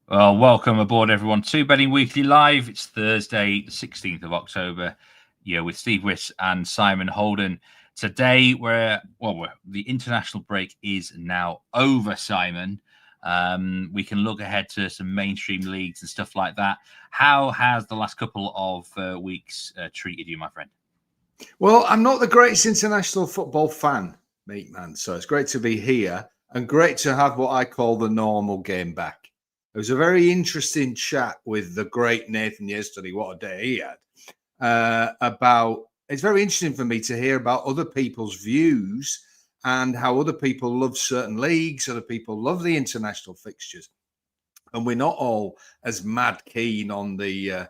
Well, welcome aboard, everyone, to Betting Weekly Live. It's Thursday, the 16th of October, with Steve Wyss and Simon Holden. Today, the international break is now over, Simon. We can look ahead to some mainstream leagues and stuff like that. How has the last couple of weeks treated you, my friend? Well, I'm not the greatest international football fan, mate, man. So it's great to be here and great to have what I call the normal game back. It was a very interesting chat with the great Nathan yesterday. What a day he had. It's very interesting for me to hear about other people's views and how other people love certain leagues, other people love the international fixtures. And we're not all as mad keen on the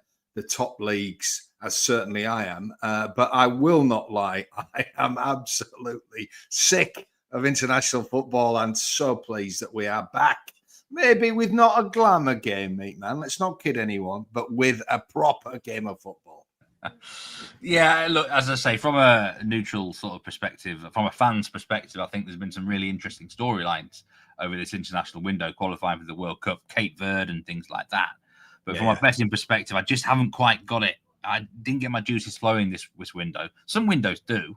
top leagues as certainly I am. But I will not lie, I am absolutely sick of international football and so pleased that we are back. Maybe with not a glamour game, mate, man. Let's not kid anyone, but with a proper game of football. Yeah, look, as I say, from a neutral sort of perspective, from a fan's perspective, I think there's been some really interesting storylines over this international window, qualifying for the World Cup, Cape Verde and things like that. But from a betting perspective, I just haven't quite got it. I didn't get my juices flowing this window. Some windows do.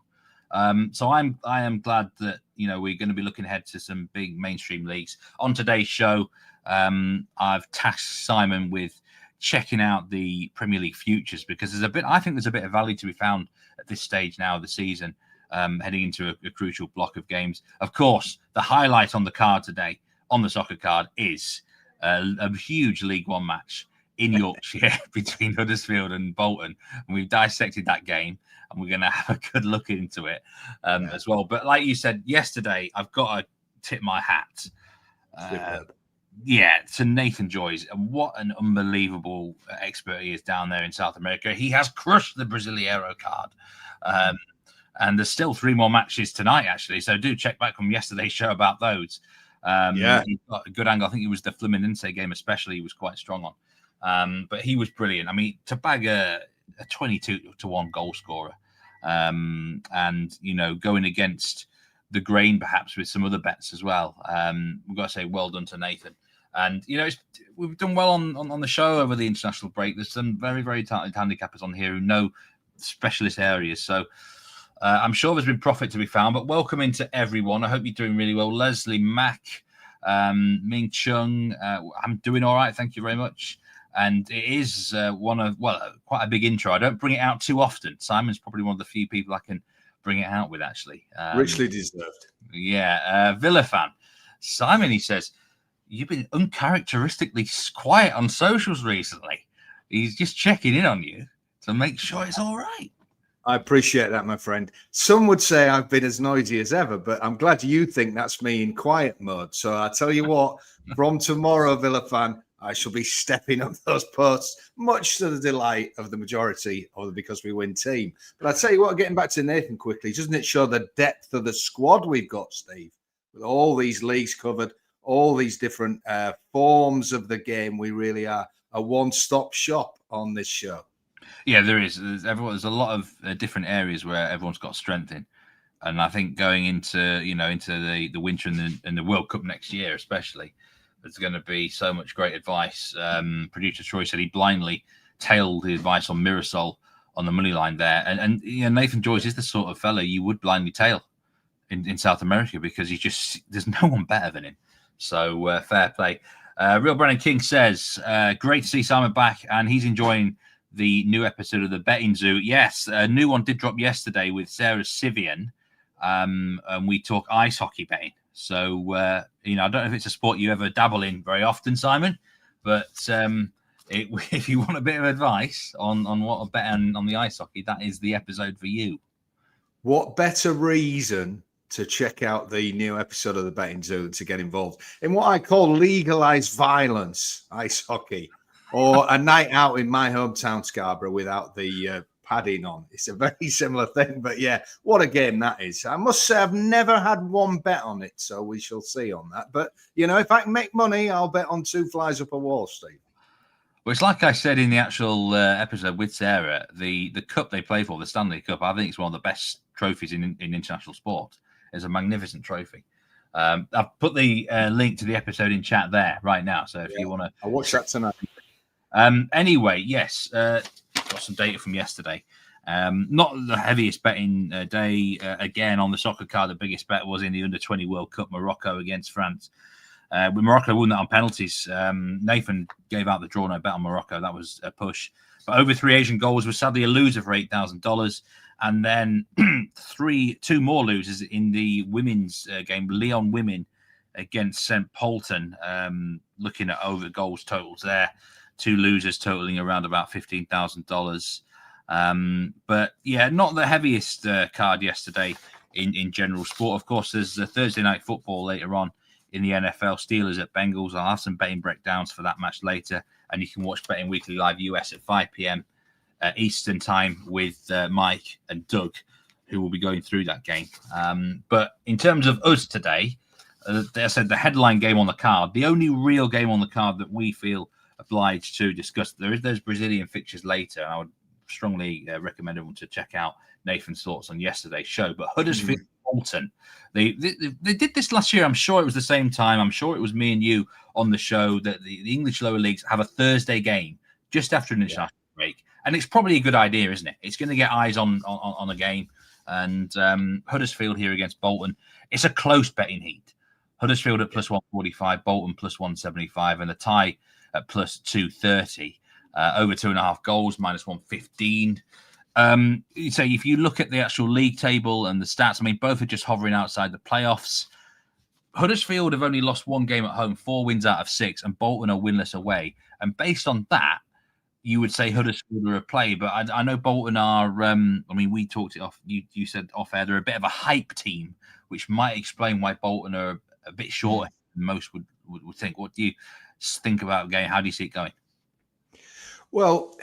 So I am glad that we're going to be looking ahead to some big mainstream leagues. On today's show, I've tasked Simon with checking out the Premier League futures because I think there's a bit of value to be found at this stage now of the season, heading into a crucial block of games. Of course, the highlight on the card today, on the soccer card, is a huge League One match in Yorkshire between Huddersfield and Bolton. And we've dissected that game and we're going to have a good look into it as well. But like you said yesterday, I've got to tip my hat. To Nathan Joyce. And what an unbelievable expert he is down there in South America. He has crushed the Brasileiro card. And there's still 3 more matches tonight, actually. So do check back from yesterday's show about those. He got a good angle. I think it was the Fluminense game especially he was quite strong on. But he was brilliant. I mean, to bag a 22-1 goal scorer and, going against the grain perhaps with some other bets as well. We've got to say well done to Nathan. And, we've done well on the show over the international break. There's some very, very talented handicappers on here who know specialist areas. So I'm sure there's been profit to be found. But welcome into everyone. I hope you're doing really well. Leslie Mack, Ming Chung, I'm doing all right. Thank you very much. And it is quite a big intro. I don't bring it out too often. Simon's probably one of the few people I can bring it out with, actually. Richly deserved. Yeah. Villa fan. Simon, he says, you've been uncharacteristically quiet on socials recently. He's just checking in on you to make sure it's all right. I appreciate that, my friend. Some would say I've been as noisy as ever, but I'm glad you think that's me in quiet mode. So I tell you what, from tomorrow, Villa fan, I shall be stepping up those posts, much to the delight of the majority of the Because We Win team. But I tell you what, getting back to Nathan quickly, doesn't it show the depth of the squad we've got, Steve? With all these leagues covered, all these different forms of the game, we really are a one-stop shop on this show. Yeah, there is. There's a lot of different areas where everyone's got strength in. And I think going into the winter and the World Cup next year, especially, there's going to be so much great advice. Producer Troy said he blindly tailed the advice on Mirasol on the money line there. And Nathan Joyce is the sort of fella you would blindly tail in South America because there's no one better than him. So fair play. Real Brennan King says, great to see Simon back and he's enjoying the new episode of the Betting Zoo. Yes, a new one did drop yesterday with Sarah Sivian. And we talk ice hockey betting. So, I don't know if it's a sport you ever dabble in very often, Simon, but if you want a bit of advice on what to bet on the ice hockey, that is the episode for you. What better reason to check out the new episode of the Betting Zoo to get involved in what I call legalized violence, ice hockey, or a night out in my hometown, Scarborough, without the padding on. It's a very similar thing, but yeah, what a game that is. I must say I've never had one bet on it, so we shall see on that. But, if I can make money, I'll bet on 2 flies up a wall, Steve. Well, it's like I said in the actual episode with Sarah, the cup they play for, the Stanley Cup, I think it's one of the best trophies in international sport. It's a magnificent trophy. I've put the link to the episode in chat there right now. So if you want to, I'll watch that tonight. Anyway, yes, got some data from yesterday. Not the heaviest betting day. Again, on the soccer card, the biggest bet was in the Under-20 World Cup, Morocco against France. With Morocco won that on penalties. Nathan gave out the draw no bet on Morocco. That was a push. But over 3 Asian goals was sadly a loser for $8,000. And then two more losers in the women's game. Lyon women against St. Polton. Looking at over goals totals there. 2 losers totaling around about $15,000. But yeah, not the heaviest card yesterday in general sport. Of course, there's Thursday night football later on in the NFL. Steelers at Bengals. I'll have some betting breakdowns for that match later. And you can watch Betting Weekly Live US at 5 p.m. Eastern time with Mike and Doug, who will be going through that game. But in terms of us today, I said the headline game on the card, the only real game on the card that we feel obliged to discuss. There's Brazilian fixtures later. And I would strongly recommend everyone to check out Nathan's thoughts on yesterday's show. But Huddersfield Bolton, they did this last year. I'm sure it was the same time. I'm sure it was me and you on the show that the English lower leagues have a Thursday game just after an international break. And it's probably a good idea, isn't it? It's going to get eyes on a game. And Huddersfield here against Bolton. It's a close betting heat. Huddersfield at plus 145, Bolton plus 175, and a tie at plus 230. Over 2.5 goals, minus 115. You say if you look at the actual league table and the stats, I mean, both are just hovering outside the playoffs. Huddersfield have only lost 1 game at home, 4 wins out of 6, and Bolton are winless away. And based on that, you would say Huddersfield are a play. But I know Bolton are, I mean, we talked it off. You said off air, they're a bit of a hype team, which might explain why Bolton are a bit shorter than most would think. What do you think about the game? How do you see it going? Well,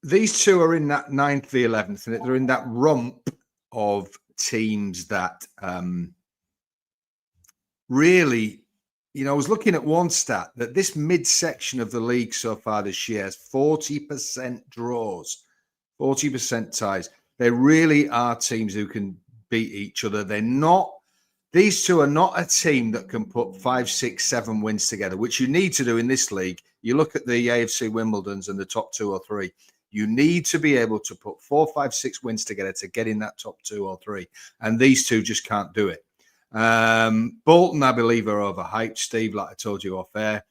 these two are in that 9th v 11th, and they're in that rump of teams that really, I was looking at one stat that this midsection of the league so far this year has 40% draws, 40% ties. They really are teams who can beat each other. These two are not a team that can put 5, 6, 7 wins together, which you need to do in this league. You look at the AFC Wimbledons and the top 2 or 3. You need to be able to put 4, 5, 6 wins together to get in that top 2 or 3. And these two just can't do it. Bolton, I believe, are overhyped, Steve, like I told you off air.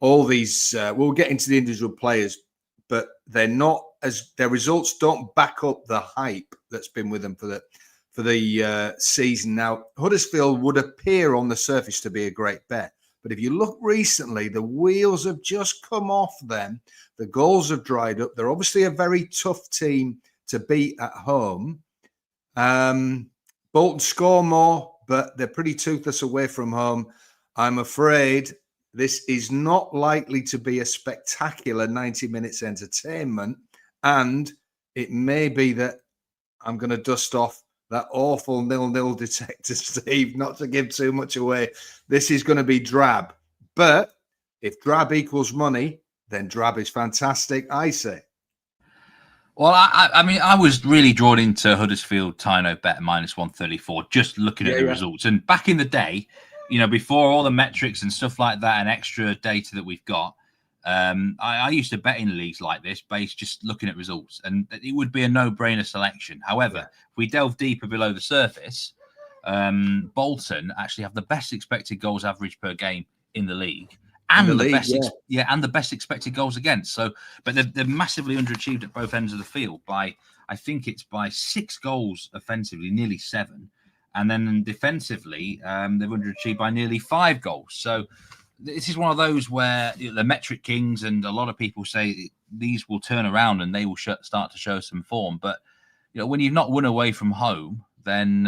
All these, we'll get into the individual players, but they're not their results don't back up the hype that's been with them for the season. Now, Huddersfield would appear on the surface to be a great bet. But if you look recently, the wheels have just come off them. The goals have dried up. They're obviously a very tough team to beat at home. Bolton score more, but they're pretty toothless away from home. I'm afraid this is not likely to be a spectacular 90 minutes entertainment. And it may be that I'm going to dust off that awful 0-0 detector, Steve, not to give too much away. This is going to be drab. But if drab equals money, then drab is fantastic, I say. Well, I mean, I was really drawn into Huddersfield Tyno bet minus 134, just looking at the results. And back in the day, before all the metrics and stuff like that and extra data that we've got, I used to bet in leagues like this based just looking at results, and it would be a no-brainer selection. However, if we delve deeper below the surface, Bolton actually have the best expected goals average per game in the league, and and the best expected goals against. So, but they're massively underachieved at both ends of the field by, I think it's by 6 goals offensively, nearly 7, and then defensively, they've underachieved by nearly 5 goals. So. This is one of those where the metric kings and a lot of people say these will turn around and they will start to show some form. But, when you've not won away from home, then,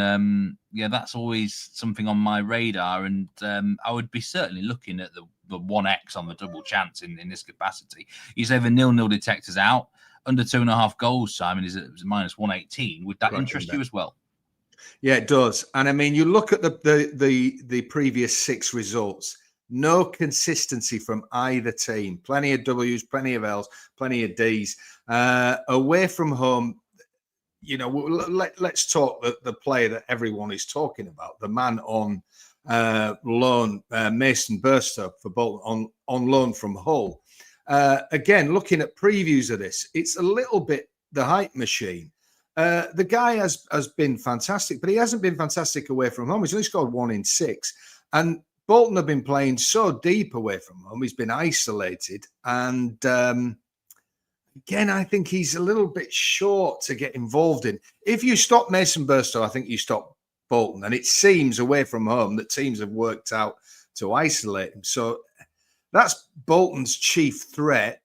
that's always something on my radar. And I would be certainly looking at the 1x on the double chance in this capacity. You say the 0-0 detector's out. Under 2.5 goals, Simon, is minus 118. Would that interest you as well? Yeah, it does. And I mean, you look at the previous 6 results. No consistency from either team. Plenty of W's, plenty of L's, plenty of D's. Away from home, let's talk the player that everyone is talking about, the man on loan, Mason Burstow for Bolton on loan from Hull. Again, looking at previews of this, it's a little bit the hype machine. The guy has been fantastic, but he hasn't been fantastic away from home. He's only scored 1 in 6. And Bolton have been playing so deep away from home. He's been isolated. And again, I think he's a little bit short to get involved in. If you stop Mason Burstow, I think you stop Bolton. And it seems away from home that teams have worked out to isolate him. So that's Bolton's chief threat.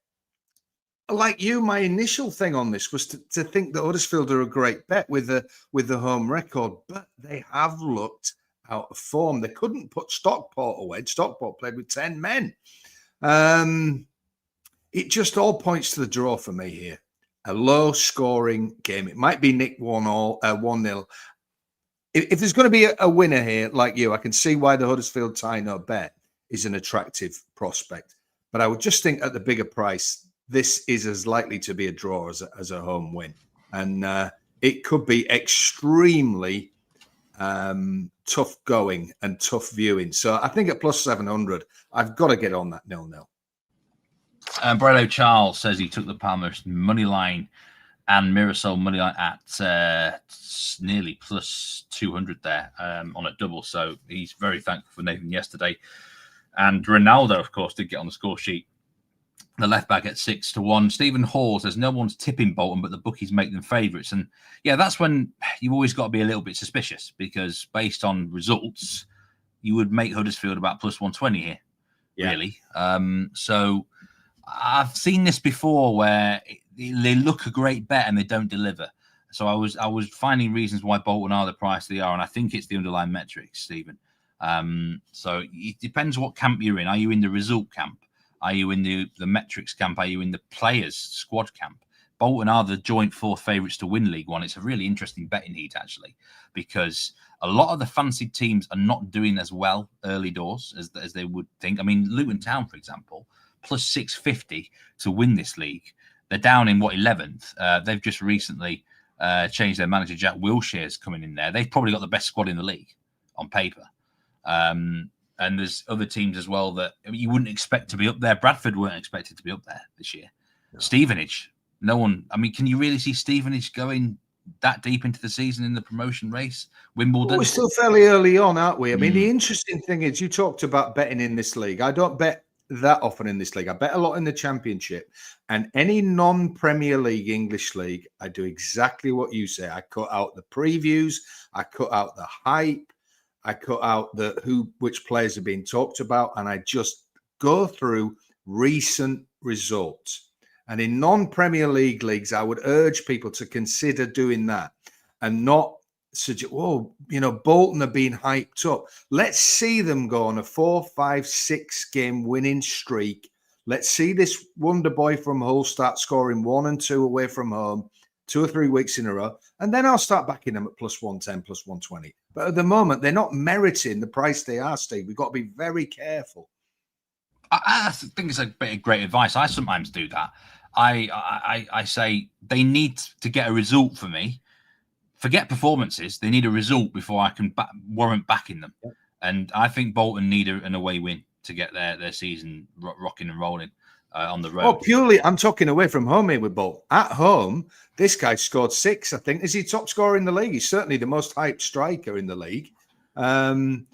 Like you, my initial thing on this was to think that Huddersfield are a great bet with the home record, but they have looked out of form. They couldn't put Stockport away. Stockport played with 10 men. It just all points to the draw for me here. A low-scoring game. It might be nicked 1-0. If there's going to be a winner here, like you, I can see why the Huddersfield tie no bet is an attractive prospect. But I would just think at the bigger price, this is as likely to be a draw as a home win. And it could be extremely tough going and tough viewing. So I think at plus 700, I've got to get on that 0-0. Brello Charles says he took the Palmers money line and Mirasol money line at nearly plus 200 there on a double. So he's very thankful for Nathan yesterday. And Ronaldo, of course, did get on the score sheet. The left back at 6-1. Stephen Hall says no one's tipping Bolton, but the bookies make them favourites. And yeah, that's when you've always got to be a little bit suspicious, because based on results, you would make Huddersfield about plus 120 here, really. So I've seen this before where they look a great bet and they don't deliver. So I was finding reasons why Bolton are the price they are, and I think it's the underlying metrics, Stephen. So it depends what camp you're in. Are you in the result camp? Are you in the metrics camp? Are you in the players squad camp? Bolton are the joint fourth favourites to win League One. It's a really interesting betting heat, actually, because a lot of the fancied teams are not doing as well early doors as they would think. I mean, Luton Town, for example, plus 650 to win this league. They're down in 11th. They've just recently changed their manager. Jack Wilshere's coming in there. They've probably got the best squad in the league on paper. And there's other teams as well that you wouldn't expect to be up there. Bradford weren't expected to be up there this year. No. Stevenage, no one. I mean, can you really see Stevenage going that deep into the season in the promotion race? Wimbledon? Well, we're still fairly early on, aren't we? I mean, the interesting thing is you talked about betting in this league. I don't bet that often in this league. I bet a lot in the Championship. And any non-Premier League English league, I do exactly what you say. I cut out the previews. I cut out the hype. I cut out which players are being talked about, and I just go through recent results. And in non-Premier League leagues, I would urge people to consider doing that and not suggest, Bolton are being hyped up. Let's see them go on a 4, 5, 6 game winning streak. Let's see this wonder boy from Hull start scoring 1 and 2 away from home 2 or 3 weeks in a row, and then I'll start backing them at plus 110, plus 120. But at the moment, they're not meriting the price they are, Steve. We've got to be very careful. I think it's a bit of great advice. I sometimes do that. I say they need to get a result for me. Forget performances. They need a result before I can warrant backing them. Yeah. And I think Bolton need an away win to get their season rocking and rolling. On the road. Oh, purely, I'm talking away from home here with Bolton. At home, this guy scored 6, I think. Is he top scorer in the league? He's certainly the most hyped striker in the league. Home,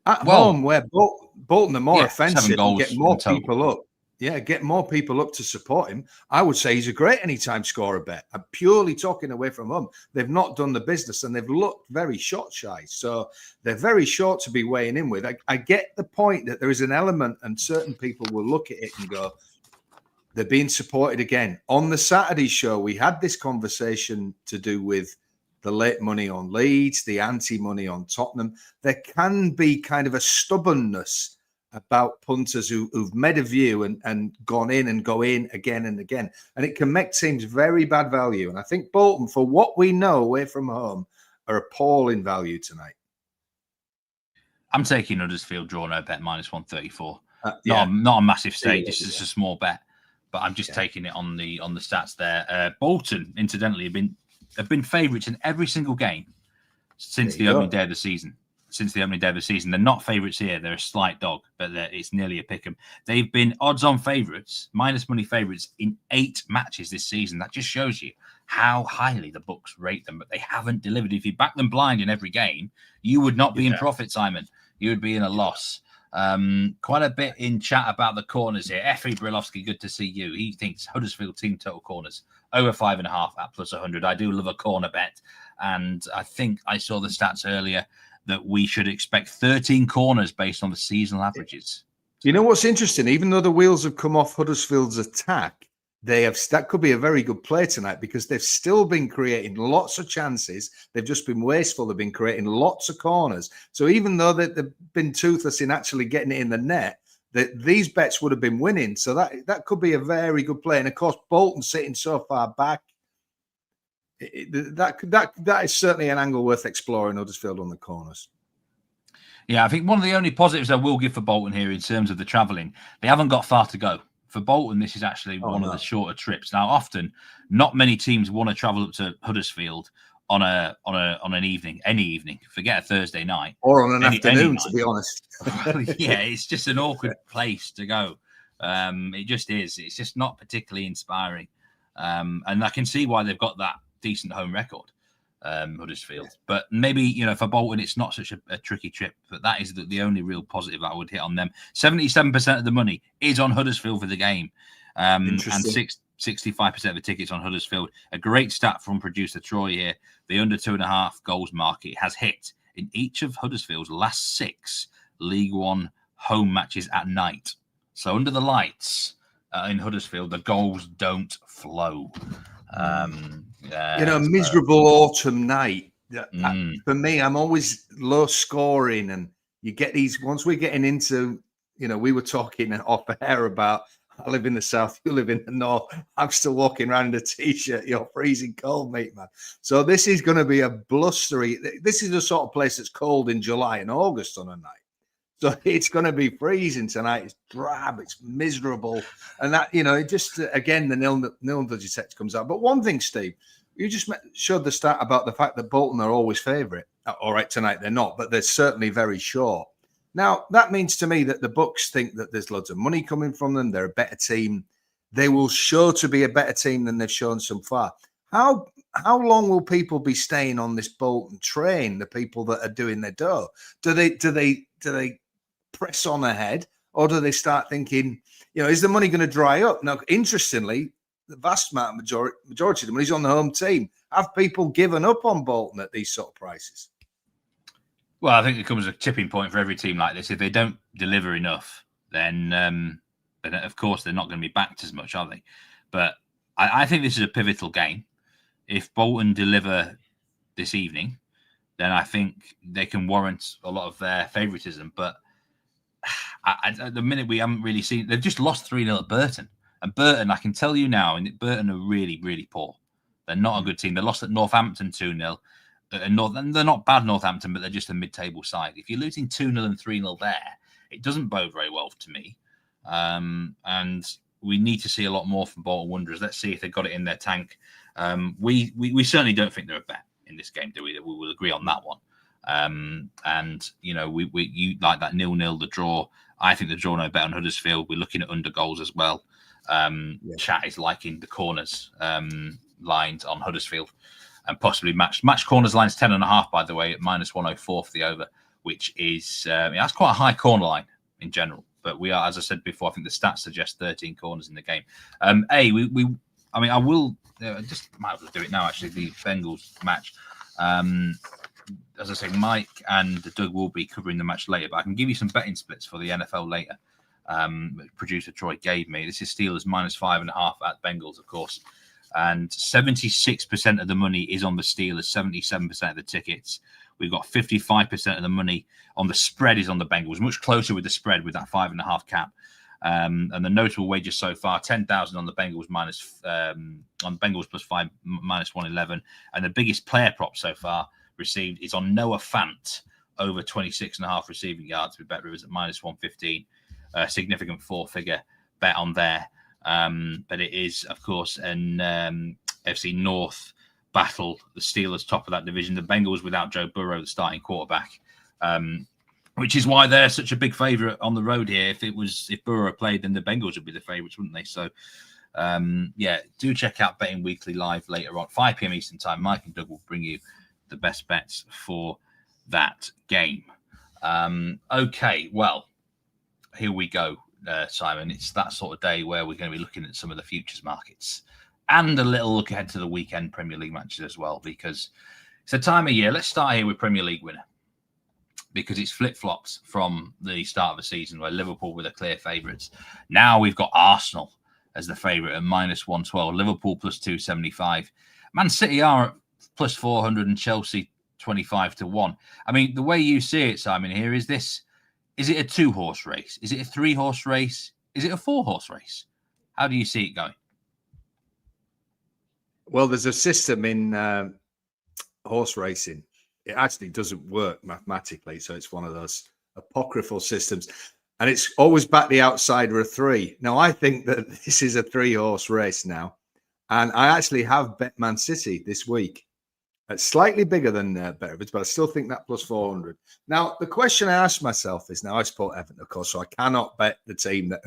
where Bolton are more offensive and get more people up. Yeah, get more people up to support him. I would say he's a great anytime scorer bet. I'm purely talking away from home. They've not done the business and they've looked very shot shy. So they're very short to be weighing in with. I get the point that there is an element and certain people will look at it and go, they're being supported again. On the Saturday show, we had this conversation to do with the late money on Leeds, the anti-money on Tottenham. There can be kind of a stubbornness about punters who've made a view and gone in and go in again and again. And it can make teams very bad value. And I think Bolton, for what we know away from home, are appalling value tonight. I'm taking Huddersfield draw no bet minus 134. Not a massive stake, just a small bet. But I'm just taking it on the stats there. Bolton, incidentally, have been have been favourites in every single game since the opening day of the season. They're not favourites here. They're a slight dog, but it's nearly a pick 'em. They've been odds-on favourites, minus money favourites in 8 matches this season. That just shows you how highly the books rate them, but they haven't delivered. If you back them blind in every game, you would not be in profit, Simon. You would be in a loss. Quite a bit in chat about the corners here. Effie Brilowski, good to see you. He thinks Huddersfield team total corners over 5.5 at plus 100. I do love a corner bet, and I think I saw the stats earlier that we should expect 13 corners based on the seasonal averages. You know what's interesting? Even though the wheels have come off Huddersfield's attack, that could be a very good play tonight because they've still been creating lots of chances. They've just been wasteful. They've been creating lots of corners. So even though they've been toothless in actually getting it in the net, these bets would have been winning. So that could be a very good play. And of course, Bolton sitting so far back, that is certainly an angle worth exploring. Huddersfield on the corners. Yeah, I think one of the only positives I will give for Bolton here in terms of the travelling, they haven't got far to go. For Bolton, this is actually one of the shorter trips. Now, often, not many teams want to travel up to Huddersfield on an evening, any evening. Forget a Thursday night or on an afternoon, to be honest. Yeah, it's just an awkward place to go. It just is. It's just not particularly inspiring, and I can see why they've got that decent home record, Huddersfield. Yeah. But maybe, for Bolton, it's not such a tricky trip. But that is the only real positive I would hit on them. 77% of the money is on Huddersfield for the game, and 65% of the tickets on Huddersfield. A great stat from producer Troy here. The under 2.5 goals market has hit in each of Huddersfield's last 6 League One home matches at night. So under the lights in Huddersfield, the goals don't flow. Miserable autumn night. For me, I'm always low scoring, and you get these. Once we're getting into, we were talking off air about I live in the south, you live in the north. I'm still walking around in a t-shirt. You're freezing cold, mate, man. So this is going to be a blustery. This is the sort of place that's cold in July and August on a night. So it's going to be freezing tonight. It's drab. It's miserable. And that, it just, again, the nil digit comes out. But one thing, Steve, you just showed the stat about the fact that Bolton are always favourite. All right, tonight they're not, but they're certainly very short. Now, that means to me that the books think that there's loads of money coming from them. They're a better team. They will show to be a better team than they've shown so far. How long will people be staying on this Bolton train, the people that are doing their dough? Do they press on ahead, or do they start thinking, is the money going to dry up? Now, interestingly, the vast majority of the money's on the home team. Have people given up on Bolton at these sort of prices? Well, I think it comes a tipping point for every team like this. If they don't deliver enough, then of course they're not going to be backed as much, are they? But I think this is a pivotal game. If Bolton deliver this evening, then I think they can warrant a lot of their favouritism. But at the minute, we haven't really seen. They've just lost 3-0 at Burton. And Burton, I can tell you now, Burton are really, really poor. They're not a good team. They lost at Northampton 2-0. And they're not bad, Northampton, but they're just a mid-table side. If you're losing 2-0 and 3-0 there, it doesn't bode very well to me. And we need to see a lot more from Bolton Wanderers. Let's see if they've got it in their tank. We certainly don't think they're a bet in this game, do we? We will agree on that one. You like that 0-0, the draw. I think the draw no bet on Huddersfield. We're looking at under goals as well. Chat is liking the corners lines on Huddersfield. And possibly match corners lines 10.5, by the way, at -104 for the over, which is that's quite a high corner line in general. But we are, as I said before, I think the stats suggest 13 corners in the game. I will just might as well do it now. Actually, the Bengals match. As I say, Mike and Doug will be covering the match later, but I can give you some betting splits for the NFL later. Producer Troy gave me. This is Steelers -5.5 at Bengals, of course. And 76% of the money is on the Steelers, 77% of the tickets. We've got 55% of the money on the spread is on the Bengals, much closer with the spread with that 5.5 cap. And the notable wagers so far, 10,000 on the Bengals on Bengals +5 -111. And the biggest player prop so far received is on Noah Fant over 26.5 receiving yards with Bet Rivers at -115. A significant 4-figure bet on there. But it is, of course, an FC North battle the Steelers top of that division. The Bengals without Joe Burrow, the starting quarterback, which is why they're such a big favourite on the road here. If Burrow played, then the Bengals would be the favourites, wouldn't they? So, do check out Betting Weekly live later on, 5 p.m. Eastern time. Mike and Doug will bring you the best bets for that game. Okay, well, here we go, Simon. It's that sort of day where we're going to be looking at some of the futures markets and a little look ahead to the weekend Premier League matches as well, because it's a time of year. Let's start here with Premier League winner, because it's flip-flops from the start of the season where Liverpool were the clear favourites. Now we've got Arsenal as the favourite at -112, Liverpool +275. Man City are at +400 and Chelsea 25-1. I mean, the way you see it, Simon, here is this. Is it a 2-horse race? Is it a 3-horse race? Is it a 4-horse race? How do you see it going? Well, there's a system in horse racing. It actually doesn't work mathematically. So it's one of those apocryphal systems. And it's always back the outsider of 3. Now, I think that this is a 3-horse race now. And I actually have bet Man City this week. It's slightly bigger than Bettervidge, but I still think that +400. Now, the question I ask myself is, now I support Everton, of course, so I cannot bet the team that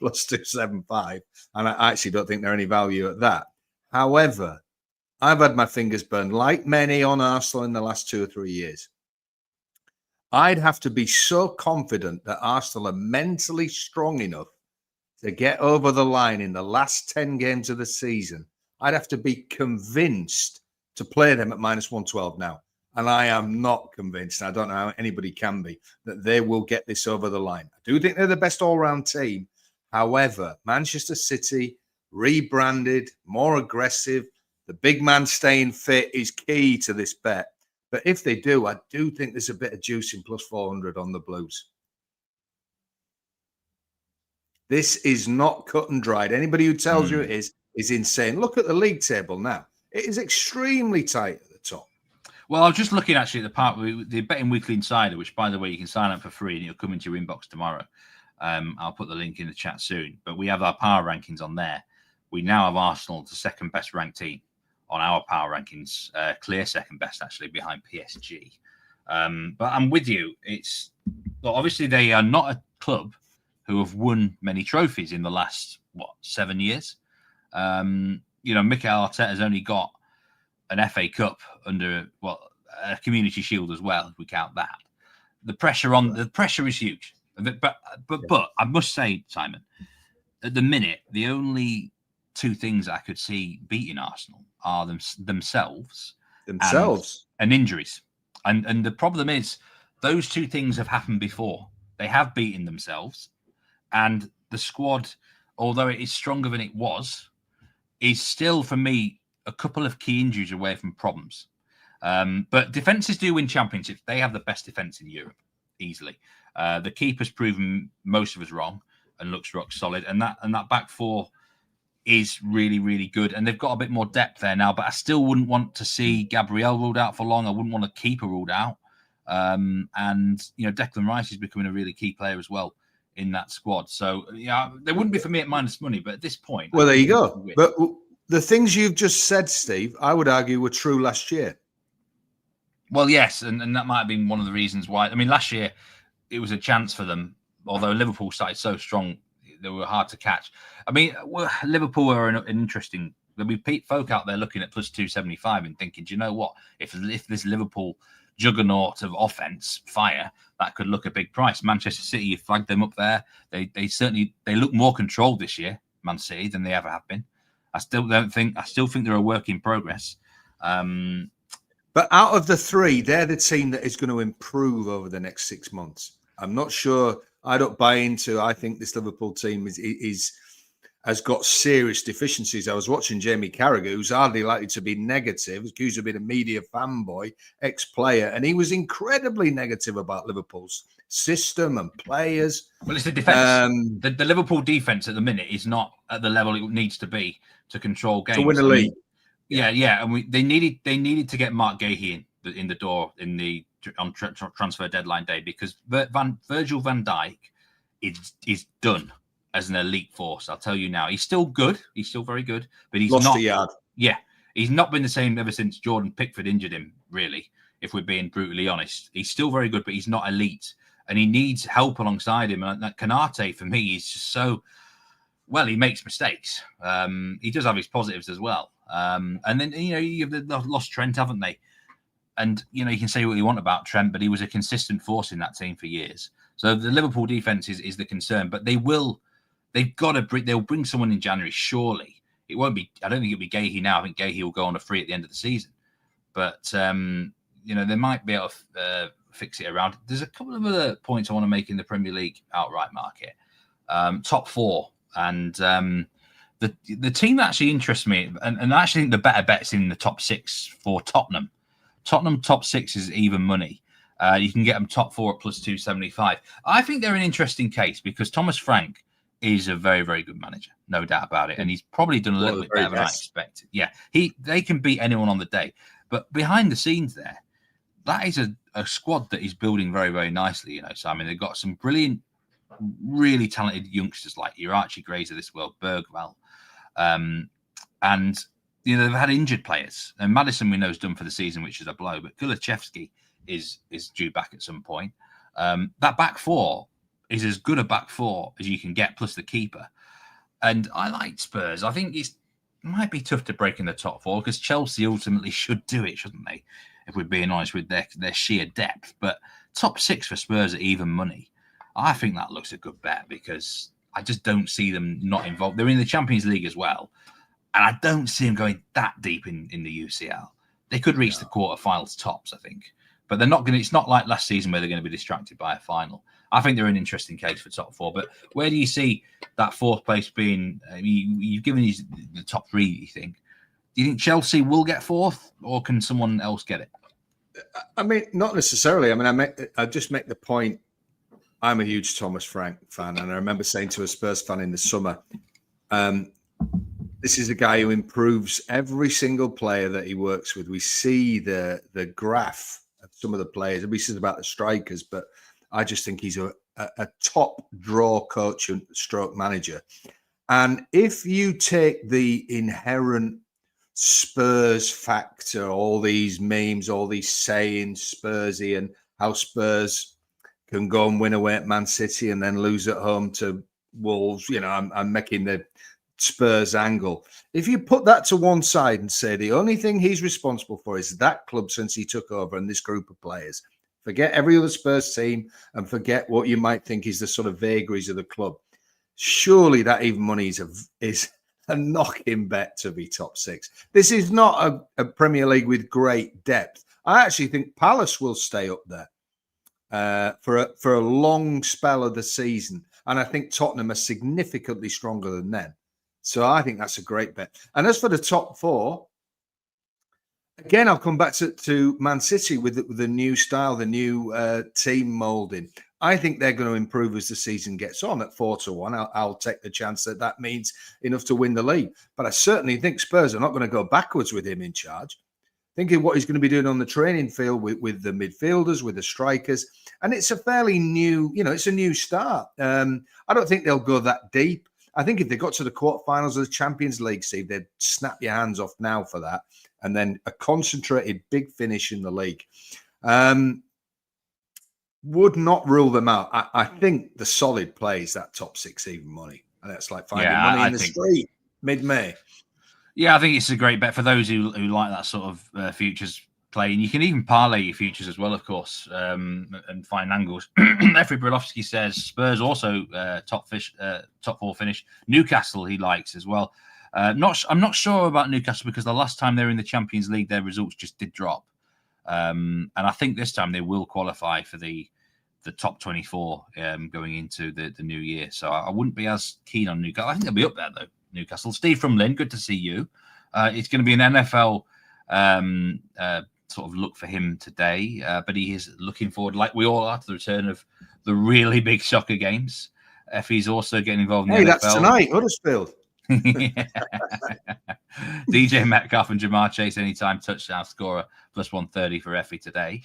+275. And I actually don't think there's any value at that. However, I've had my fingers burned, like many, on Arsenal in the last 2 or 3 years. I'd have to be so confident that Arsenal are mentally strong enough to get over the line in the last 10 games of the season. I'd have to be convinced to play them at -112 now. And I am not convinced, I don't know how anybody can be, that they will get this over the line. I do think they're the best all-round team. However, Manchester City, rebranded, more aggressive, the big man staying fit is key to this bet. But if they do, I do think there's a bit of juice in +400 on the Blues. This is not cut and dried. Anybody who tells you it is insane. Look at the league table now. It is extremely tight at the top. Well, I was just looking actually at the part with the Betting Weekly Insider, which, by the way, you can sign up for free and it'll come into your inbox tomorrow. I'll put the link in the chat soon. But we have our power rankings on there. We now have Arsenal, the second best ranked team on our power rankings, clear second best actually behind PSG. But I'm with you. Obviously they are not a club who have won many trophies in the last 7 years. Mikel Arteta has only got an FA Cup under a Community Shield as well, if we count that. The pressure is huge. But I must say, Simon, at the minute, the only 2 things I could see beating Arsenal are themselves and injuries. And the problem is those 2 things have happened before. They have beaten themselves, and the squad, although it is stronger than it was, is still, for me, a couple of key injuries away from problems. But defenses do win championships. They have the best defense in Europe, easily. The keeper's proven most of us wrong and looks rock solid. And that back 4 is really, really good. And they've got a bit more depth there now, but I still wouldn't want to see Gabriel ruled out for long. I wouldn't want a keeper ruled out. Declan Rice is becoming a really key player as well in that squad. So, they wouldn't be for me at minus money, but at this point... Well, there you go. But the things you've just said, Steve, I would argue were true last year. Well, yes, and that might have been one of the reasons why. I mean, last year, it was a chance for them, although Liverpool started so strong, they were hard to catch. I mean, Liverpool are an interesting... There'll be folk out there looking at +275 and thinking, do you know what? If this Liverpool juggernaut of offense fire, that could look a big price. Manchester City, you flagged them up there. They look more controlled this year, Man City, than they ever have been. I still think they're a work in progress. But out of the 3, they're the team that is going to improve over the next 6 months. I'm not sure. I don't buy into. I think this Liverpool team has got serious deficiencies. I was watching Jamie Carragher, who's hardly likely to be negative, accused of being a media fanboy, ex-player, and he was incredibly negative about Liverpool's system and players. Well, it's the defence. The Liverpool defence at the minute is not at the level it needs to be to control games. To win a league. Yeah. And they needed to get Mark Gahey in the door on transfer deadline day, because Virgil van Dijk is done as an elite force. I'll tell you now, he's still good. He's still very good, but he's lost not a yard. Yeah, He's not been the same ever since Jordan Pickford injured him, really, if we're being brutally honest. He's still very good, but he's not elite. And he needs help alongside him. And that Canate, for me, is just so... Well, he makes mistakes. He does have his positives as well. And then, you've lost Trent, haven't they? And, you can say what you want about Trent, but he was a consistent force in that team for years. So the Liverpool defense is the concern, but they'll bring someone in January, surely. It won't be, I don't think it'll be Gahey now. I think Gahey will go on a free at the end of the season. But, they might be able to fix it around. There's a couple of other points I want to make in the Premier League outright market. Top four. And the team that actually interests me, and I actually think the better bet's in the top six for Tottenham. Tottenham top six is even money. You can get them top four at plus 275. I think they're an interesting case because Thomas Frank is a very, very good manager, no doubt about it. And he's probably done a little bit better than I expected. Yeah, they can beat anyone on the day. But behind the scenes there, that is a squad that is building very, very nicely, Simon. They've got some brilliant, really talented youngsters like your Archie Grays of this world, Bergwall. And they've had injured players. And Maddison, we know, is done for the season, which is a blow. But Kulusevski is due back at some point. That back four is as good a back four as you can get, plus the keeper. And I like Spurs. I think it might be tough to break in the top four because Chelsea ultimately should do it, shouldn't they? If we're being honest with their sheer depth. But top six for Spurs at even money, I think that looks a good bet because I just don't see them not involved. They're in the Champions League as well. And I don't see them going that deep in the UCL. They could reach the quarterfinals tops, I think. But they're not going to. It's not like last season where they're going to be distracted by a final. I think they're an interesting case for top four. But where do you see that fourth place being? You've given these the top three, you think. Do you think Chelsea will get fourth or can someone else get it? I mean, not necessarily. I mean, I just make the point. I'm a huge Thomas Frank fan. And I remember saying to a Spurs fan in the summer, this is a guy who improves every single player that he works with. We see the graph of some of the players. We said about the strikers, but I just think he's a top draw coach and stroke manager. And if you take the inherent Spurs factor, all these memes, all these sayings, Spursy, and how Spurs can go and win away at Man City and then lose at home to Wolves, I'm making the Spurs angle. If you put that to one side and say the only thing he's responsible for is that club since he took over and this group of players, forget every other Spurs team and forget what you might think is the sort of vagaries of the club. Surely that even money is a knocking bet to be top six. This is not a Premier League with great depth. I actually think Palace will stay up there for a long spell of the season. And I think Tottenham are significantly stronger than them. So I think that's a great bet. And as for the top four, again, I'll come back to Man City with the new style, the new team moulding. I think they're going to improve as the season gets on at 4-1. I'll take the chance that means enough to win the league. But I certainly think Spurs are not going to go backwards with him in charge. Thinking what he's going to be doing on the training field with the midfielders, with the strikers. And it's a fairly new, it's a new start. I don't think they'll go that deep. I think if they got to the quarterfinals of the Champions League, Steve, they'd snap your hands off now for that. And then a concentrated big finish in the league. Would not rule them out. I think the solid plays that top six even money. And that's like finding money in the street mid-May. Yeah, I think it's a great bet for those who like that sort of futures play. And you can even parlay your futures as well, of course, and find angles. Effie Brodowski says Spurs also top four finish. Newcastle he likes as well. I'm not sure about Newcastle because the last time they were in the Champions League, their results just did drop. And I think this time they will qualify for the top 24 going into the new year. So I wouldn't be as keen on Newcastle. I think they'll be up there, though, Newcastle. Steve from Lynn, good to see you. It's going to be an NFL sort of look for him today, but he is looking forward, like we all are, to the return of the really big soccer games. Effie's also getting involved in the NFL. That's tonight, Huddersfield. DJ Metcalf and Jamar Chase anytime touchdown scorer plus 130 for Effie today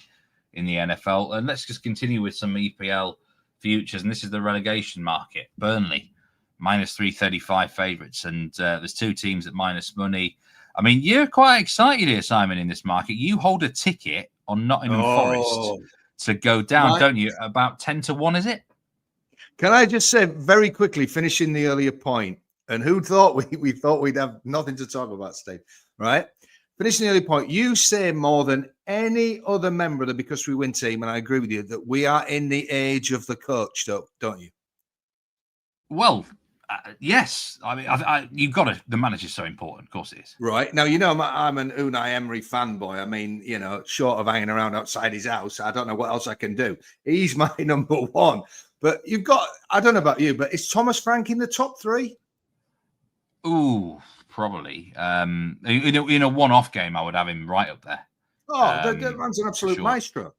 in the NFL. And let's just continue with some EPL futures. And this is the relegation market. Burnley minus 335 favourites, and there's two teams at minus money. I mean, you're quite excited here, Simon, in this market. You hold a ticket on Nottingham Forest to go down, don't you? About 10-1, is it? Can I just say very quickly, finishing the earlier point, and who thought we thought we'd have nothing to talk about, Steve, right? Finishing the earlier point, you say more than any other member of the Because We Win team, and I agree with you, that we are in the age of the coach, don't you? Well, yes. I mean, you've got to. The manager's so important. Of course, it is. Right. Now, you know, I'm an Unai Emery fanboy. I mean, you know, short of hanging around outside his house, I don't know what else I can do. He's my number one. But you've got, I don't know about you, but is Thomas Frank in the top three? Ooh, probably. In a one-off game, I would have him right up there. Oh, that man's an absolute maestro.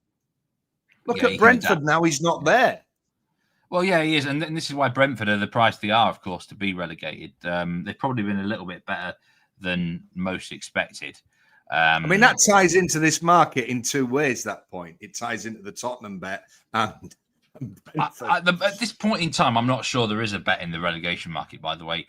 Look at Brentford now; he's not there. Well, yeah, he is, and this is why Brentford are the price they are, of course, to be relegated. They've probably been a little bit better than most expected. I mean, that ties into this market in two ways. That point, it ties into the Tottenham bet and. At this point in time, I'm not sure there is a bet in the relegation market, by the way,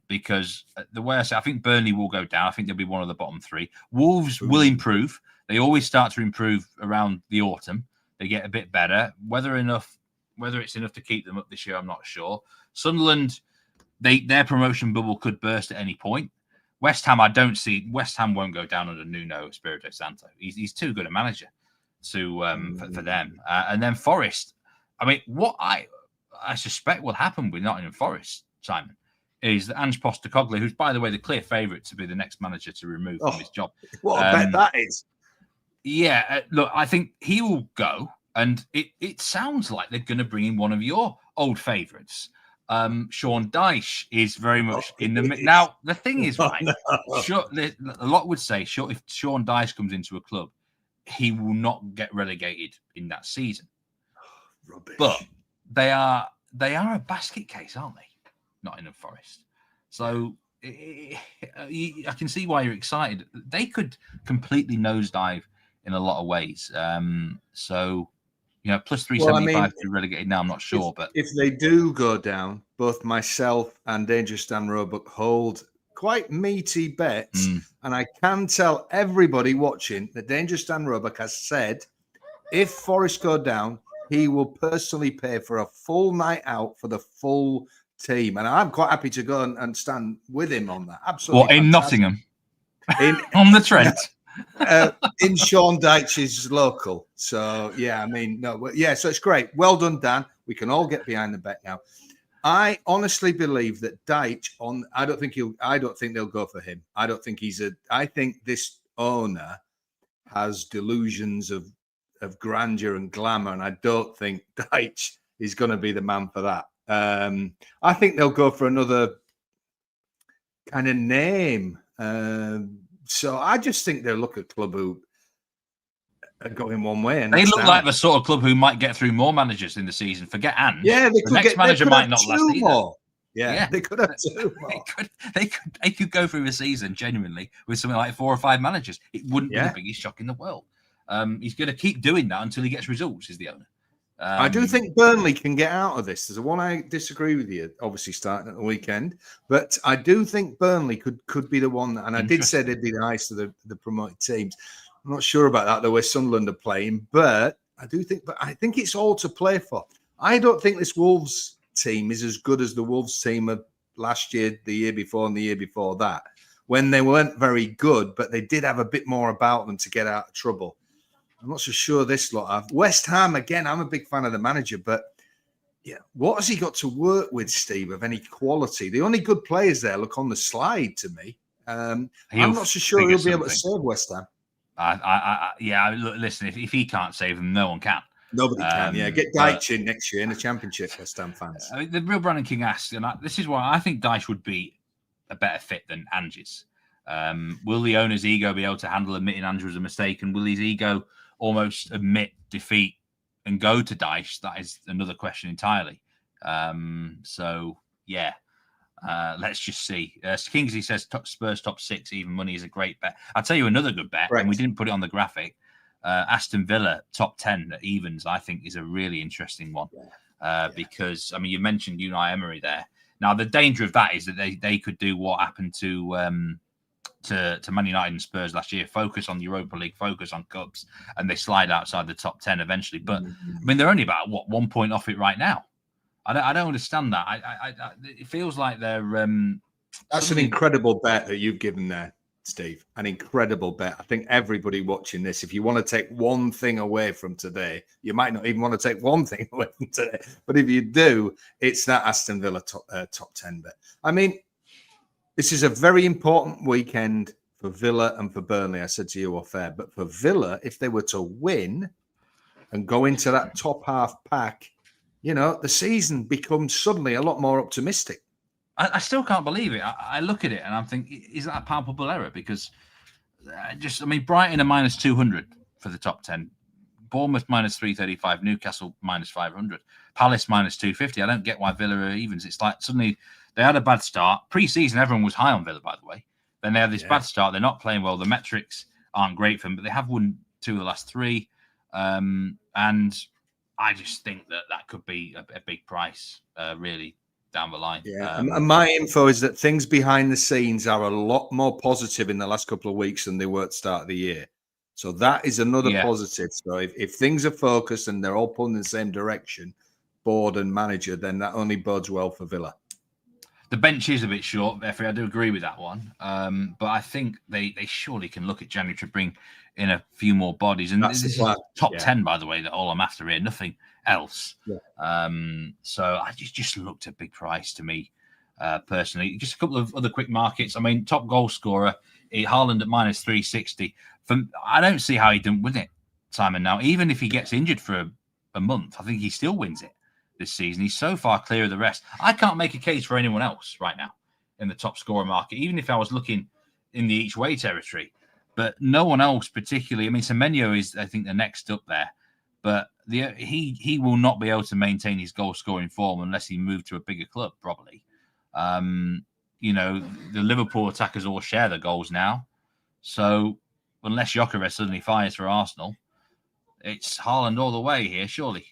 because the way I think Burnley will go down. I think they'll be one of the bottom three. Wolves will improve. They always start to improve around the autumn. They get a bit better. Whether it's enough to keep them up this year, I'm not sure. Sunderland, their promotion bubble could burst at any point. West Ham, I don't see. West Ham won't go down under Nuno Espirito Santo. He's too good a manager for them. And then Forest, I mean, what I suspect will happen with Nottingham Forest, Simon, is that Ange Postecoglou, who's, by the way, the clear favourite to be the next manager to remove from his job. What a bet that is. Yeah, look, I think he will go, and it sounds like they're going to bring in one of your old favourites. Sean Dyche is very much in the mix. Now, the thing is, right, a lot would say, if Sean Dyche comes into a club, he will not get relegated in that season. Rubbish. But they are a basket case, aren't they? Nottingham Forest. So I can see why you're excited. They could completely nosedive in a lot of ways. So, you know, plus 375 to be relegated now, I'm not sure. But if they do go down, both myself and Dangerous Dan Roebuck hold quite meaty bets. And I can tell everybody watching that Dangerous Dan Roebuck has said if Forest go down, he will personally pay for a full night out for the full team. And I'm quite happy to go and stand with him on that. Absolutely. Well, in Nottingham? On the Trent? In Sean Dyche's local. So, yeah, I mean, no, yeah, so it's great. Well done, Dan. We can all get behind the bet now. I honestly believe that Dyche I don't think they'll go for him. I think this owner has delusions of grandeur and glamour, and I don't think Dyche is going to be the man for that. I think they'll go for another kind of name. So I just think they'll look at club who are going one way. And they look like the sort of club who might get through more managers in the season. Forget Ange. Yeah, the next manager might not last either. More. Yeah, they could have two more. They could go through a season genuinely with something like 4 or 5 managers. It wouldn't be the biggest shock in the world. He's going to keep doing that until he gets results, is the owner. I do think Burnley can get out of this. There's one I disagree with you, obviously starting at the weekend, but I do think Burnley could be the one. And I did say they'd be the highest of the promoted teams. I'm not sure about that, the way Sunderland are playing, but I think it's all to play for. I don't think this Wolves team is as good as the Wolves team of last year, the year before, and the year before that, when they weren't very good, but they did have a bit more about them to get out of trouble. I'm not so sure this lot have. West Ham, again, I'm a big fan of the manager, but yeah, what has he got to work with, Steve, of any quality? The only good players there look on the slide to me. I'm not so sure he'll be able to save West Ham. Look, listen, if he can't save them, no one can. Nobody can, yeah. Get Dyche in next year in the Championship, West Ham fans. I mean, the real Brandon King asked, and this is why I think Dyche would be a better fit than Ange's. Will the owner's ego be able to handle admitting Ange was a mistake, and will his ego almost admit defeat and go to Dyche? That is another question entirely. Let's just see. Kingsley says Spurs top 6, even money is a great bet. I'll tell you another good bet, and we didn't put it on the graphic. Aston Villa top 10 at evens, I think, is a really interesting one. Because, I mean, you mentioned Unai Emery there. Now, the danger of that is that they could do what happened to to Man United and Spurs last year, focus on the Europa League, focus on cups, and they slide outside the top 10 eventually. But I mean, they're only about 1 point off it right now. I don't understand that. It feels like they're. That's an incredible bet that you've given there, Steve. An incredible bet. I think everybody watching this, if you want to take one thing away from today, you might not even want to take one thing away from today. But if you do, it's that Aston Villa top 10 bet. I mean, this is a very important weekend for Villa and for Burnley. I said to you off air, but for Villa, if they were to win and go into that top half pack, the season becomes suddenly a lot more optimistic. I still can't believe it. I look at it and I'm thinking, is that a palpable error? Because Brighton are minus 200 for the top 10. Bournemouth minus 335. Newcastle minus 500. Palace minus 250. I don't get why Villa are evens. It's like suddenly they had a bad start. Pre-season, everyone was high on Villa, by the way. Then they have this bad start. They're not playing well. The metrics aren't great for them, but they have won 2 of the last 3. And I just think that could be a big price, really, down the line. Yeah, and my info is that things behind the scenes are a lot more positive in the last couple of weeks than they were at the start of the year. So that is another positive. So if things are focused and they're all pulling in the same direction, board and manager, then that only bodes well for Villa. The bench is a bit short, Effie. I do agree with that one. But I think they surely can look at January to bring in a few more bodies. And this is top 10, by the way, that all I'm after here. Nothing else. Yeah. So I just looked at big price to me, personally. Just a couple of other quick markets. I mean, top goal scorer, Haaland at minus 360. I don't see how he didn't win it, Simon. Now, even if he gets injured for a month, I think he still wins it this season. He's so far clear of the rest. I can't make a case for anyone else right now in the top scorer market, even if I was looking in the each way territory. But no one else particularly. I mean, Semenyo is, I think, the next up there. But he will not be able to maintain his goal scoring form unless he moved to a bigger club, probably. The Liverpool attackers all share the goals now. So unless Gyökeres suddenly fires for Arsenal, it's Haaland all the way here, surely.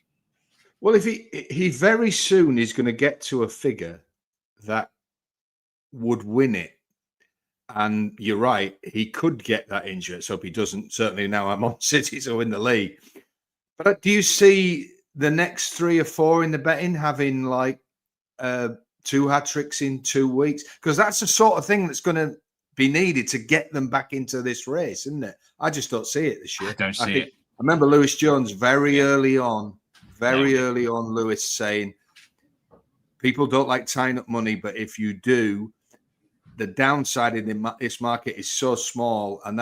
Well, if he very soon is going to get to a figure that would win it. And you're right, he could get that injury. So if he doesn't, certainly now I'm on City to win the league. But do you see the next 3 or 4 in the betting having like 2 hat-tricks in 2 weeks? Because that's the sort of thing that's going to be needed to get them back into this race, isn't it? I just don't see it this year. I don't see it. I remember Lewis Jones very early on, Lewis saying, people don't like tying up money, but if you do, the downside in this market is so small, and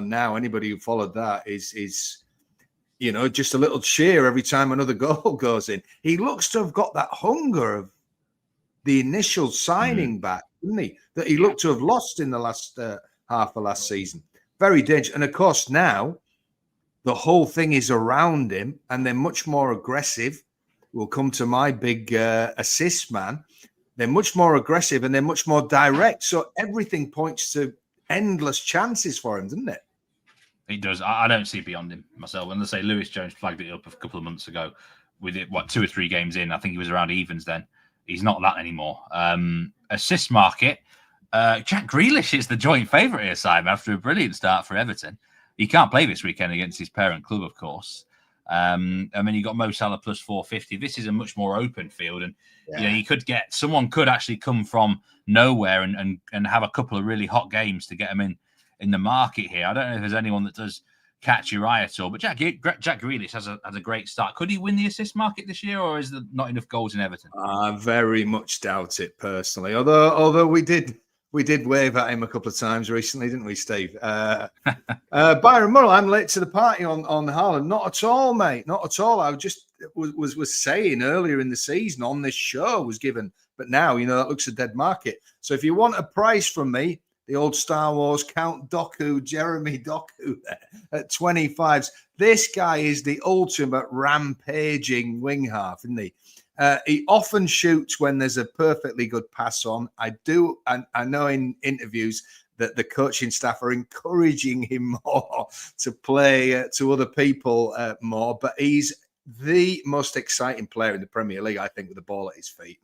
now anybody who followed that is just a little cheer every time another goal goes in. He looks to have got that hunger of the initial signing back, didn't he? That he looked to have lost in the last half of last season. Very dangerous, and of course now the whole thing is around him, and they're much more aggressive. We'll come to my big assist man. They're much more aggressive and they're much more direct. So everything points to endless chances for him, doesn't it? It does. I don't see beyond him myself. And let's say Lewis Jones flagged it up a couple of months ago with it, 2 or 3 games in. I think he was around evens then. He's not that anymore. Assist market. Jack Grealish is the joint favourite here, Simon, after a brilliant start for Everton. He can't play this weekend against his parent club, of course. And then you got Mo Salah plus 450. This is a much more open field, and someone could actually come from nowhere and have a couple of really hot games to get them in the market here. I don't know if there's anyone that does catch your eye at all, but Jack Grealish has a great start. Could he win the assist market this year, or is there not enough goals in Everton? I very much doubt it personally. Although we did wave at him a couple of times recently, didn't we, Steve? Byron Murrell, I'm late to the party on Haaland. Not at all, mate. Not at all. I just was saying earlier in the season on this show was given, but now, that looks a dead market. So if you want a price from me, the old Star Wars Count Dooku, Jeremy Doku at 25s. This guy is the ultimate rampaging wing half, isn't he? He often shoots when there's a perfectly good pass on. I know in interviews that the coaching staff are encouraging him more to play to other people more, but he's the most exciting player in the Premier League, I think, with the ball at his feet.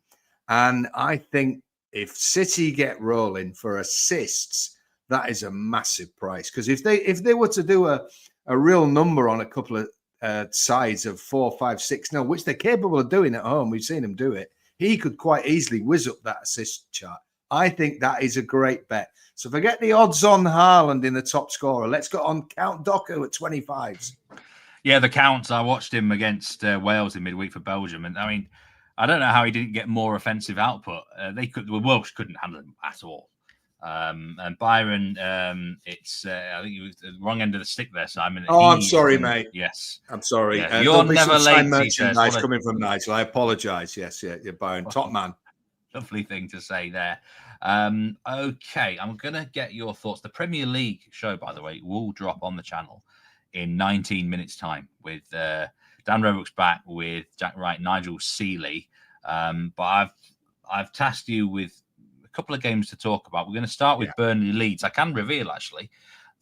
And I think if City get rolling for assists, that is a massive price. Because if they were to do a real number on a couple of sides of 4, 5, 6-0, which they're capable of doing at home, we've seen him do it, he could quite easily whiz up that assist chart. I think that is a great bet. So forget the odds on Haaland in the top scorer. Let's go on Count Doku at 25s. Yeah, the Counts. I watched him against Wales in midweek for Belgium, and I mean, I don't know how he didn't get more offensive output. The Welsh couldn't handle him at all. And Byron, it's I think he was the wrong end of the stick there, Simon. I'm sorry, mate. Yes, I'm sorry. Yeah. You're never late. Merchandise coming from Nigel. I apologise. Yes, you're Byron, top man. Lovely thing to say there. Okay, I'm gonna get your thoughts. The Premier League show, by the way, will drop on the channel in 19 minutes' time with Dan Roebuck's back with Jack Wright, Nigel Seeley. But I've tasked you with a couple of games to talk about. We're going to start with Burnley Leeds. I can reveal actually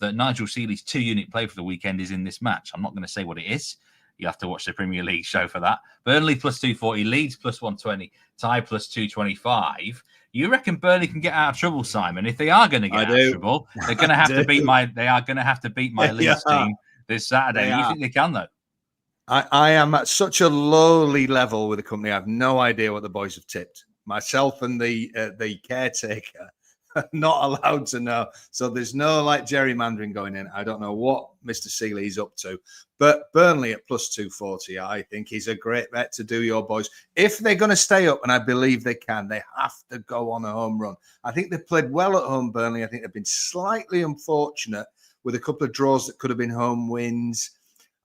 that Nigel Seeley's 2-unit play for the weekend is in this match. I'm not going to say what it is. You have to watch the Premier League show for that. Burnley plus 240, Leeds plus 120, Tie plus 225. You reckon Burnley can get out of trouble, Simon? If they are going to get out of trouble, they're going to have to beat my. They are going to have to beat my Leeds team this Saturday. You think they can though? I am at such a lowly level with the company. I have no idea what the boys have tipped. Myself and the caretaker are not allowed to know. So there's no like gerrymandering going in. I don't know what Mr. Seeley is up to. But Burnley at plus 240, I think, is a great bet to do your boys. If they're going to stay up, and I believe they can, they have to go on a home run. I think they've played well at home, Burnley. I think they've been slightly unfortunate with a couple of draws that could have been home wins.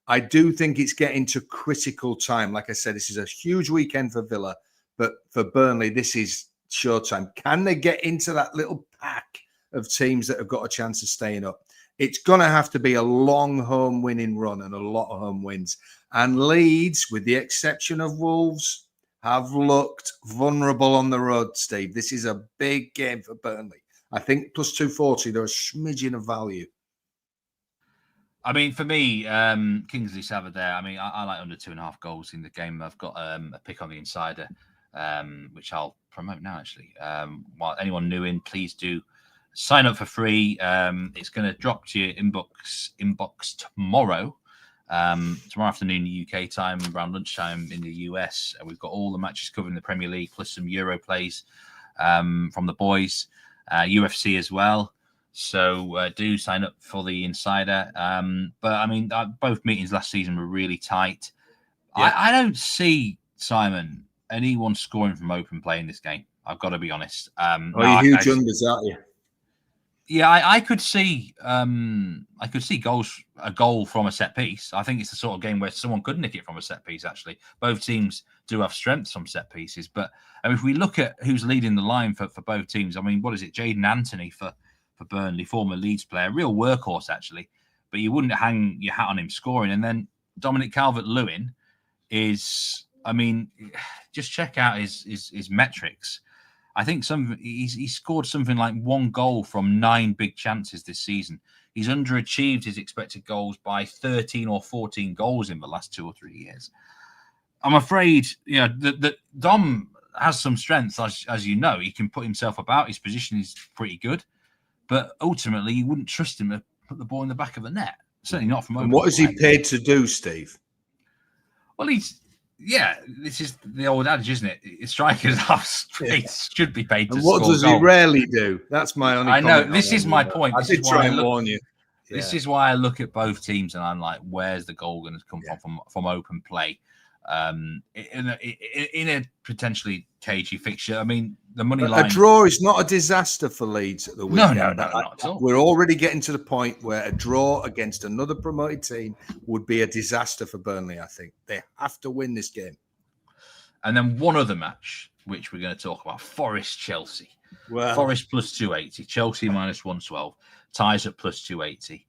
I do think it's getting to critical time. Like I said, this is a huge weekend for Villa, but for Burnley, this is showtime. Can they get into that little pack of teams that have got a chance of staying up? It's going to have to be a long home winning run and a lot of home wins. And Leeds, with the exception of Wolves, have looked vulnerable on the road, Steve. This is a big game for Burnley. I think plus 240, they're a smidgen of value. I mean, for me, Kingsley Savard there. I mean, I like under 2.5 goals in the game. I've got a pick on the insider, which I'll promote now, actually. While anyone new in, please do sign up for free. It's going to drop to your inbox tomorrow. Tomorrow afternoon UK time, around lunchtime in the US. We've got all the matches covered in the Premier League, plus some Euro plays from the boys, UFC as well. So do sign up for the insider. But I mean, both meetings last season were really tight. Yeah. I don't see, Simon, anyone scoring from open play in this game. I've got to be honest. You're huge unders, aren't you? Yeah, I could see goals, a goal from a set piece. I think it's the sort of game where someone could nick it from a set piece. Actually, both teams do have strengths from set pieces. But I mean, if we look at who's leading the line for both teams, I mean, what is it? Jaden Anthony for Burnley, former Leeds player, real workhorse actually, but you wouldn't hang your hat on him scoring. And then Dominic Calvert-Lewin is, I mean, just check out his metrics. I think he scored something like 1 goal from 9 big chances this season. He's underachieved his expected goals by 13 or 14 goals in the last 2 or 3 years. I'm afraid, you know, that Dom has some strength, as you know. He can put himself about. His position is pretty good. But ultimately, you wouldn't trust him to put the ball in the back of the net. Certainly not from. And what is he paid to do, Steve? Well, this is the old adage, isn't it? Strikers should be paid to score. What does he rarely do? That's my only. I know. This is my point. I did try and warn you. This is why I look at both teams and I'm like, where's the goal going to come from open play? In a potentially cagey fixture. I mean, the money line. A draw is not a disaster for Leeds at the weekend. No, not at all. We're already getting to the point where a draw against another promoted team would be a disaster for Burnley. I think they have to win this game. And then one other match, which we're going to talk about: Forest Chelsea. Well, Forest plus 280, Chelsea minus 112, ties at plus 280.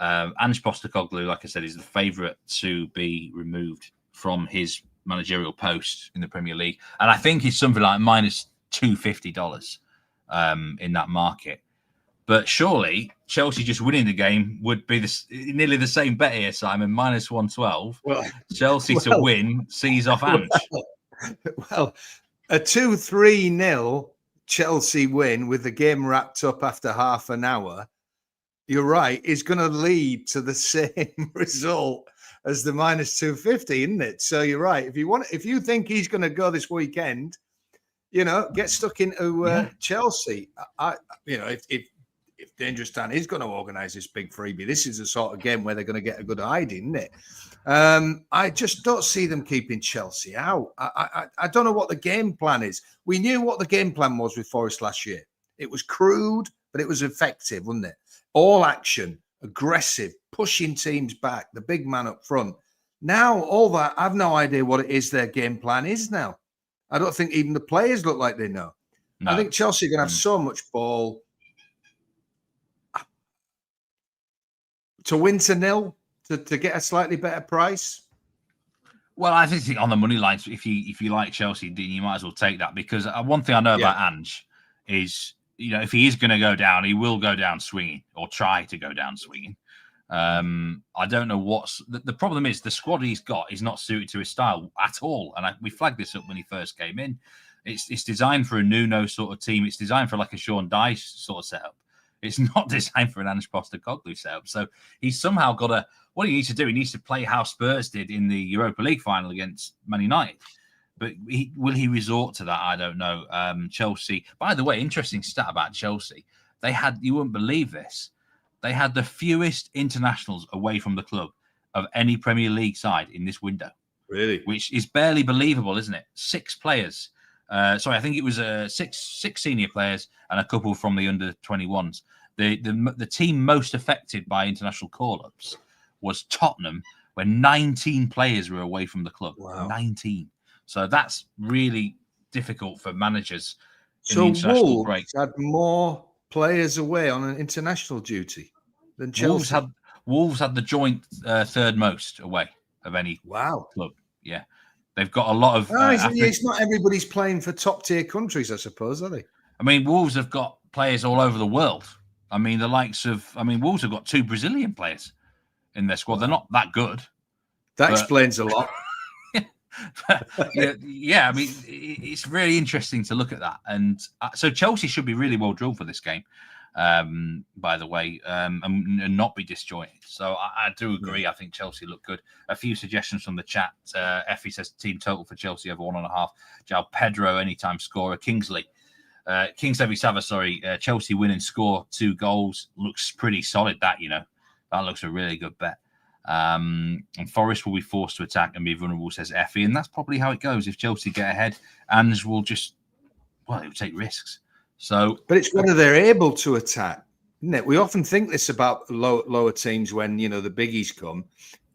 Ange Postecoglou, like I said, is the favourite to be removed from his managerial post in the Premier League. And I think he's something like minus $250 in that market. But surely Chelsea just winning the game would be nearly the same bet here, Simon, minus 112. Well, Chelsea to win sees off Ange. Well, a 2-3-0 Chelsea win with the game wrapped up after half an hour you're right, is going to lead to the same result as the -250, isn't it? So you're right. If you think he's going to go this weekend, get stuck into Chelsea. If Dangerous Dan is going to organise this big freebie, this is the sort of game where they're going to get a good hiding, isn't it? I just don't see them keeping Chelsea out. I don't know what the game plan is. We knew what the game plan was with Forest last year. It was crude, but it was effective, wasn't it? All action, aggressive, pushing teams back, the big man up front. Now, all that, I've no idea what it is their game plan is now. I don't think even the players look like they know. No. I think Chelsea are going to have so much ball. To win to nil, to get a slightly better price? Well, I think on the money lines, if you like Chelsea, Dean, you might as well take that, because one thing I know about Ange is, if he is going to go down, he will go down swinging, or try to go down swinging. I don't know what's the problem is. The squad he's got is not suited to his style at all, and we flagged this up when he first came in. It's designed for a Nuno sort of team. It's designed for like a Sean Dyche sort of setup. It's not designed for an Ange Postecoglou setup. So he's somehow got what he needs to do. He needs to play how Spurs did in the Europa League final against Man United. But will he resort to that? I don't know. Chelsea, by the way, interesting stat about Chelsea. They had, you wouldn't believe this, they had the fewest internationals away from the club of any Premier League side in this window. Really? Which is barely believable, isn't it? 6 players. I think it was six senior players and a couple from the under-21s. The team most affected by international call-ups was Tottenham, where 19 players were away from the club. Wow. 19. So that's really difficult for managers in the international break. Had more players away on an international duty than Chelsea. Wolves had the joint third most away of any club. Yeah. They've got a lot of... it's not everybody's playing for top-tier countries, I suppose, are they? I mean, Wolves have got players all over the world. I mean, Wolves have got 2 Brazilian players in their squad. They're not that good. That explains a lot. I mean, it's really interesting to look at that. And so Chelsea should be really well drilled for this game, by the way, and not be disjointed. So I do agree. I think Chelsea look good. A few suggestions from the chat. Effie says team total for Chelsea over 1.5. João Pedro, anytime scorer. Kingsley Sava, Chelsea win and score 2 goals. Looks pretty solid, that, That looks a really good bet. And Forest will be forced to attack and be vulnerable, says Effie. And that's probably how it goes. If Chelsea get ahead, Ange will he'll take risks. So, but it's whether they're able to attack, isn't it? We often think this about lower teams when, the biggies come.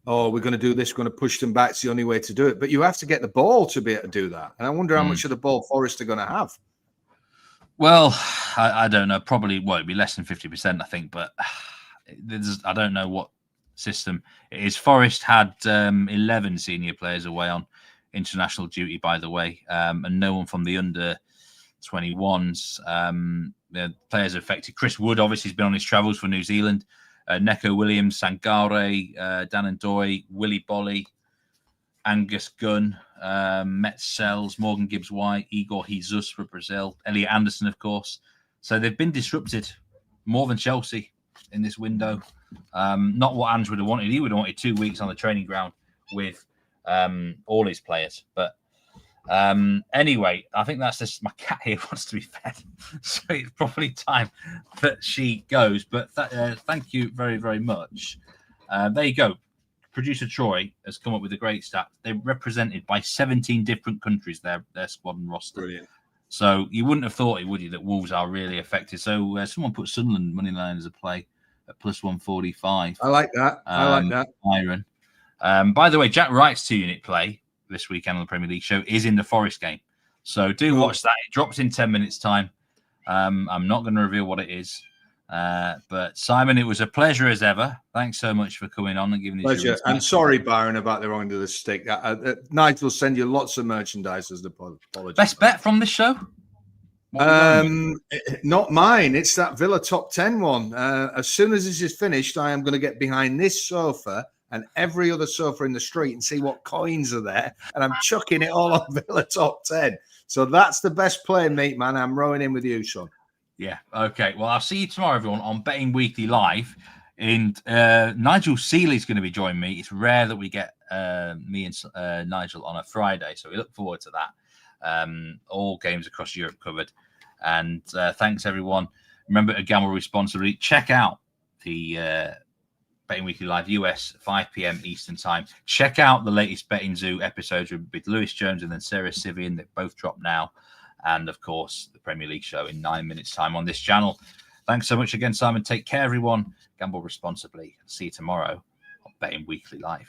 Oh, we're going to do this, we're going to push them back. It's the only way to do it. But you have to get the ball to be able to do that. And I wonder how much of the ball Forest are going to have. Well, I don't know. Probably, it'd be less than 50%, I think. But I don't know what system it is. Forest had 11 senior players away on international duty, by the way, and no one from the under-21s. The players affected. Chris Wood, obviously, has been on his travels for New Zealand. Neco Williams, Sangare, Dan Ndoye, Willy Bolly, Angus Gunn, Metz-Sells, Morgan Gibbs-White, Igor Jesus for Brazil, Elliot Anderson, of course. So they've been disrupted more than Chelsea in this window. Not what Ange would have wanted. He would have wanted 2 weeks on the training ground with all his players. But anyway, I think that's just my cat here wants to be fed. So it's probably time that she goes. But thank you very, very much. There you go. Producer Troy has come up with a great stat. They're represented by 17 different countries, their squad and roster. Brilliant. So you wouldn't have thought it, would you, that Wolves are really affected. So someone put Sunderland moneyline as a play at plus 145. I like that. Byron. By the way, Jack Wright's 2-unit play this weekend on the Premier League show is in the Forest game. So do watch that. It drops in 10 minutes time. I'm not going to reveal what it is. But Simon, it was a pleasure as ever. Thanks so much for coming on and giving this. Pleasure. I'm sorry, Byron, about the wrong end of the stick. Nigel will send you lots of merchandise as the apology. Best bet from this show? Not mine. It's that Villa top 10 one. As soon as this is finished, I am going to get behind this sofa and every other sofa in the street and see what coins are there. And I'm chucking it all on Villa top 10. So that's the best play, mate, man. I'm rowing in with you, son. Yeah. Okay. Well, I'll see you tomorrow, everyone, on Betting Weekly Live. And Nigel Seeley's going to be joining me. It's rare that we get me and Nigel on a Friday, so we look forward to that. All games across Europe covered. And thanks, everyone. Remember to gamble responsibly. Check out the Betting Weekly Live US, 5 p.m. Eastern Time. Check out the latest Betting Zoo episodes with Lewis Jones and then Sarah Sivian that both drop now. And, of course, the Premier League show in 9 minutes' time on this channel. Thanks so much again, Simon. Take care, everyone. Gamble responsibly. See you tomorrow on Betting Weekly Live.